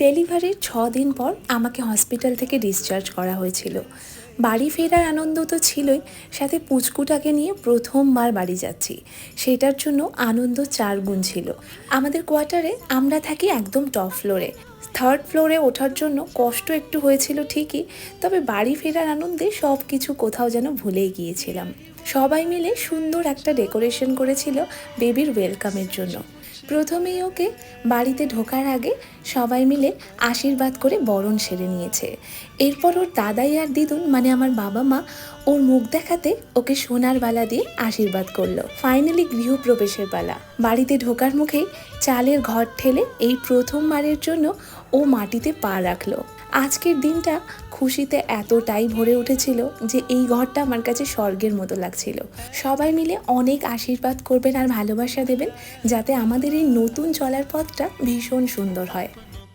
ডেলিভারির 6 দিন পর আমাকে হসপিটাল থেকে ডিসচার্জ করা হয়েছিল। বাড়ি ফেরার আনন্দ তো ছিলই, সাথে পুচকুটাকে নিয়ে প্রথমবার বাড়ি যাচ্ছি, সেটার জন্য আনন্দ 4 গুণ ছিল। আমাদের কোয়ার্টারে আমরা থাকি একদম টপ ফ্লোরে। থার্ড ফ্লোরে ওঠার জন্য কষ্ট একটু হয়েছিল ঠিকই, তবে বাড়ি ফেরার আনন্দে সব কিছু কোথাও যেন ভুলেই গিয়েছিলাম। সবাই মিলে সুন্দর একটা ডেকোরেশন করেছিল বেবির ওয়েলকামের জন্য। প্রথমেই ওকে বাড়িতে ঢোকার আগে সবাই মিলে আশীর্বাদ করে বরণ সেরে নিয়েছে। এরপর ওর দাদাই আর দিদুন মানে আমার বাবা মা ওর মুখ দেখাতে ওকে সোনার বালা দিয়ে আশীর্বাদ করলো। ফাইনালি গৃহপ্রবেশের পালা। বাড়িতে ঢোকার মুখেই চালের ঘর ঠেলে এই প্রথমবারের জন্য ও মাটিতে পা রাখলো। আজকের দিনটা খুশিতে এতটাই ভরে উঠেছিল যে এই ঘরটা আমার কাছে স্বর্গের মতো লাগছিল। সবাই মিলে অনেক আশীর্বাদ করবেন আর ভালোবাসা দেবেন, যাতে আমাদের এই নতুন চলার পথটা ভীষণ সুন্দর হয়।